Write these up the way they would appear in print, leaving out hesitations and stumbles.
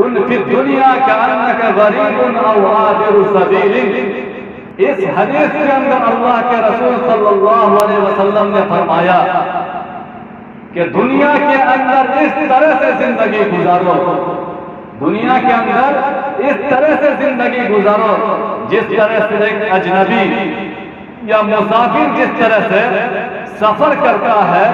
کن فی الدنیا کأنک غریب او عابر سبیل. اس حدیث کے اندر اللہ کے رسول صلی اللہ علیہ وسلم نے فرمایا کہ دنیا کے اندر اس طرح سے زندگی گزارو، دنیا کے اندر اس طرح سے زندگی گزارو جس طرح سے ایک اجنبی یا مسافر جس طرح سے سفر کرتا ہے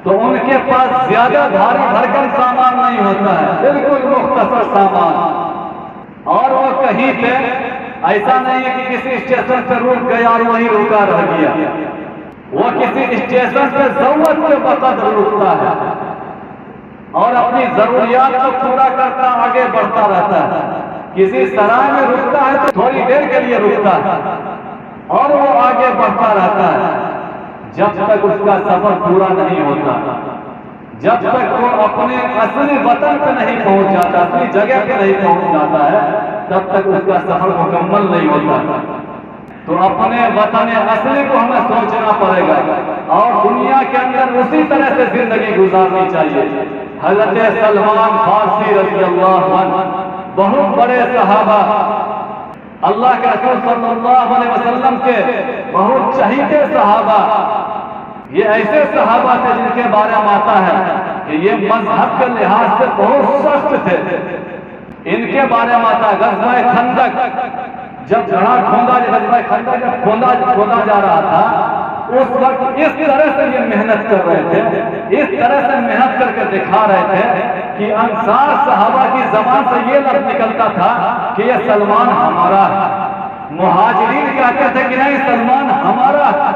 تو ان کے پاس زیادہ بھاری بھرکم سامان نہیں ہوتا ہے، بالکل مختصر سامان. اور وہ کہیں پہ ایسا نہیں ہے کہ کسی اسٹیشن پہ رک گیا اور وہیں رکا رہ گیا، وہ کسی اسٹیشن پہ ضرورت کے وقت رکتا ہے اور اپنی ضروریات کو پورا کرتا آگے بڑھتا رہتا ہے. کسی سرائے میں رکتا ہے تو تھوڑی دیر کے لیے رکتا ہے اور وہ آگے بڑھتا رہتا ہے جب تک اس کا سفر پورا نہیں ہوتا، جب تک وہ اپنے اصلی وطن پہ نہیں پہنچ جاتا، اپنی جگہ پہ نہیں پہنچ جاتا ہے، تب تک اس کا سفر مکمل نہیں ہوتا. تو اپنے وطن اصلی کو ہمیں سوچنا پڑے گا اور دنیا کے اندر اسی طرح سے زندگی گزارنی چاہیے. حضرت سلمان فارسی رضی اللہ عنہ بہت بڑے صحابہ، اللہ کے رسول صلی اللہ علیہ وسلم کے بہت چہیتے صحابہ. یہ ایسے صحابہ تھے جن کے بارے میں آتا ہے کہ یہ مذہب کے لحاظ سے بہت سخت تھے. ان کے بارے میں آتا ہے غزوہ خندق جب جہاں کھودا جا رہا تھا، اس وقت اس طرح سے یہ محنت کر رہے تھے، اس طرح سے محنت کر کے دکھا رہے تھے کہ انصار صحابہ کی زبان سے یہ لفظ نکلتا تھا کہ یہ سلمان ہمارا ہے. مہاجرین کہتے تھے کہ نہیں سلمان ہمارا ہے.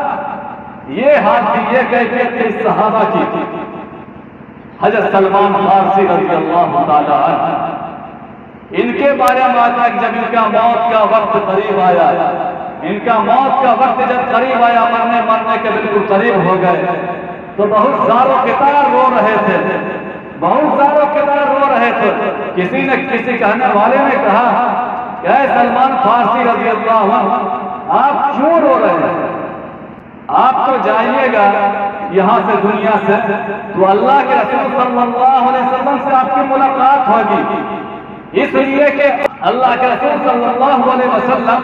یہ حال تھی، یہ کیفیت تھی صحابہ کی. حضرت سلمان فارسی رضی اللہ تعالی عنہ، ان کے بارے میں آتا ہے کہ جب ان کا موت کا وقت قریب آیا، ان کا موت کا وقت جب قریب آیا، مرنے کے بالکل قریب ہو گئے، تو بہت زاروں کتار رو رہے تھے، بہت زاروں کتار رو رہے تھے. کسی نے کسی کہنے والے نے کہا کہ اے سلمان فارسی رضی اللہ عنہ، آپ کیوں رو رہے ہیں؟ آپ تو جائیے گا یہاں سے دنیا سے تو اللہ کے رسول صلی اللہ علیہ وسلم سے آپ کی ملاقات ہوگی، اس لیے کہ اللہ کے رسول صلی اللہ علیہ وسلم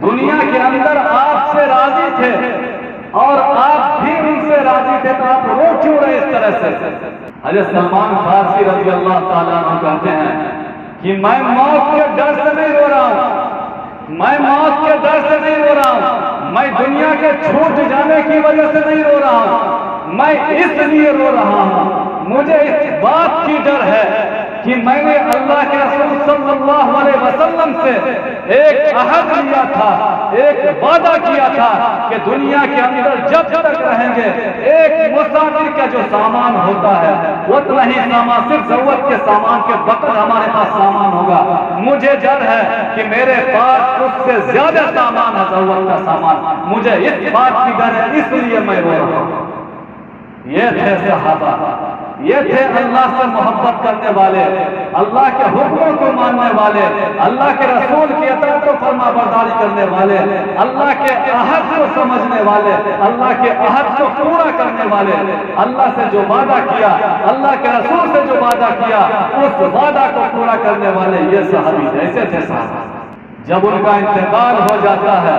دنیا کے اندر آپ سے راضی تھے اور آپ بھی ان سے راضی تھے، تو آپ رو کیوں رہے اس طرح سے؟ حضرت سلمان فارسی رضی اللہ تعالیٰ عنہ کہتے ہیں کہ میں موت کے ڈر سے نہیں رو رہا ہوں، میں موت کے ڈر سے نہیں رو رہا ہوں، میں دنیا کے چھوٹ جانے کی وجہ سے نہیں رو رہا ہوں، میں اس لیے رو رہا ہوں، مجھے اس بات کی ڈر ہے کہ میں نے اللہ کے رسول صلی اللہ علیہ وسلم سے ایک عہد لیا تھا، ایک وعدہ کیا تھا کہ دنیا کے اندر جب تک رہیں گے ایک مسافر کا جو سامان ہوتا ہے اتنا ہی سامان، صرف ضرورت کے سامان کے وقت ہمارے پاس سامان ہوگا. مجھے ڈر ہے کہ میرے پاس اس سے زیادہ سامان ہے، ضرورت کا سامان، مجھے اس بات کی ڈر ہے، اس لیے میں رو رہا ہوں. یہ تھے صحابہ، یہ تھے اللہ سے محبت کرنے والے، اللہ کے حکموں کو ماننے والے، اللہ کے رسول کی اطاعت و فرما برداری کرنے والے، اللہ کے عہد کو سمجھنے والے، اللہ کے عہد کو پورا کرنے والے، اللہ سے جو وعدہ کیا، اللہ کے رسول سے جو وعدہ کیا اس وعدہ کو پورا کرنے والے یہ صحابی ایسے تھے. صحابہ جب ان کا انتقال ہو جاتا ہے،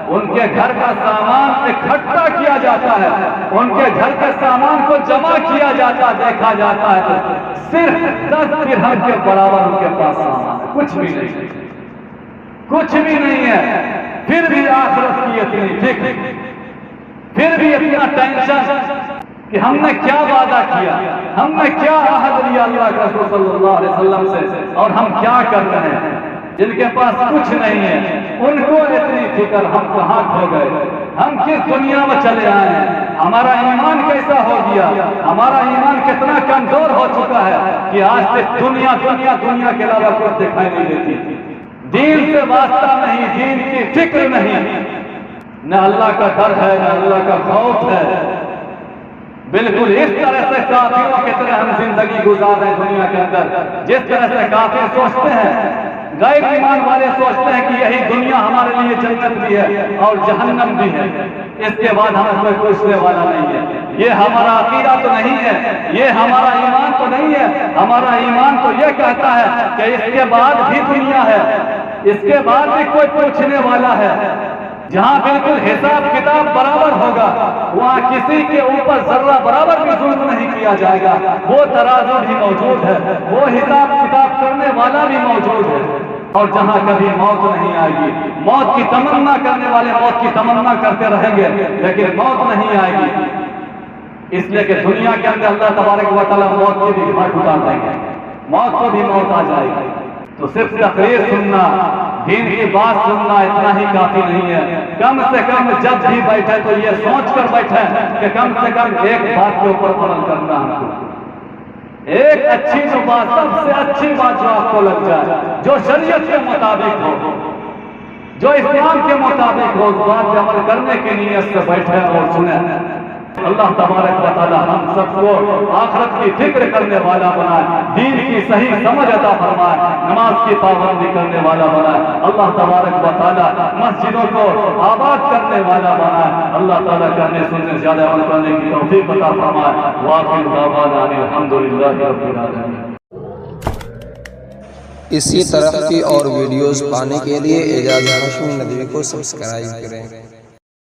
ان کے گھر کا سامان اکٹھا کیا جاتا ہے، ان کے گھر کے سامان کو جمع کیا جاتا، دیکھا جاتا ہے تو صرف 10 درہم کے برابر ان کے پاس سامان، کچھ بھی نہیں، کچھ بھی نہیں ہے. پھر بھی آخرت کی اتنی فکر، پھر بھی اتنا ٹینشن کہ ہم نے کیا وعدہ کیا، ہم نے کیا عہد لیا اللہ کے رسول صلی اللہ علیہ وسلم سے، اور ہم کیا کر رہے ہیں. جن کے پاس کچھ نہیں ہے ان کو اتنی فکر، ہم کہاں کھو گئے، ہم کس دنیا میں چلے آئے ہیں، ہمارا ایمان کیسا ہو گیا، ہمارا ایمان کتنا کمزور ہو چکا ہے کہ آج سے دنیا دنیا دنیا کے علاوہ کچھ دکھائی نہیں دیتی. دین سے واسطہ نہیں، دین کی فکر نہیں، نہ اللہ کا ڈر ہے نہ اللہ کا خوف ہے. بالکل اس طرح سے کافروں کی طرح ہم زندگی گزار رہے ہیں دنیا کے اندر. جس طرح سے کافر سوچتے ہیں، غیر ایمان والے سوچتے ہیں کہ یہی دنیا ہمارے لیے جنت بھی ہے اور جہنم بھی ہے، اس کے بعد ہمیں کوئی پوچھنے والا نہیں ہے. یہ ہمارا عقیدہ تو نہیں ہے، یہ ہمارا ایمان تو نہیں ہے۔ ہمارا ایمان تو یہ کہتا ہے کہ اس کے بعد بھی دنیا ہے، اس کے بعد بھی کوئی پوچھنے والا ہے، جہاں بالکل حساب کتاب برابر ہوگا، وہاں کسی کے اوپر ذرہ برابر بھی ظلم نہیں کیا جائے گا۔ وہ ترازو بھی موجود ہے، وہ حساب کتاب کرنے والا بھی موجود ہے۔ اور جہاں کبھی موت نہیں آئے گی، موت کی تمنا کرنے والے موت کی تمنا کرتے رہیں گے لیکن موت نہیں آئے گی، اس لیے کہ دنیا کے اندر اللہ تبارک و تعالیٰ موت کی بھی گھاٹ اتار دیں گے، موت کو بھی موت آ جائے گی۔ تو صرف تقریر سننا، دین کی بات سننا اتنا ہی کافی نہیں ہے، کم سے کم جب بھی بیٹھے تو یہ سوچ کر بیٹھے کہ کم سے کم ایک بات کے اوپر عمل کرنا ہے، ایک اچھی جو بات، سب سے اچھی بات جو آپ کو لگ جائے، جو شریعت کے مطابق ہو، جو اسلام کے مطابق ہو، اس بات پہ عمل کرنے کی نیت سے بیٹھے اور سنیں۔ اللہ تبارک و تعالی ہم سب کو آخرت کی فکر کرنے والا بنائے، دین کی صحیح سمجھ عطا فرمائے، نماز کی پابندی کرنے والا بنائے۔ اللہ تبارک و تعالی مسجدوں کو آباد کرنے والا بنائے۔ اللہ تعالیٰ کہنے سننے زیادہ عمل کرنے کی توفیق عطا فرمائے۔ وآخر دعوانا الحمدللہ رب العالمین۔ اسی طرح کی اور ویڈیوز پانے کے لیے اعجاز ہاشمی ندوی کو سبسکرائب کریں۔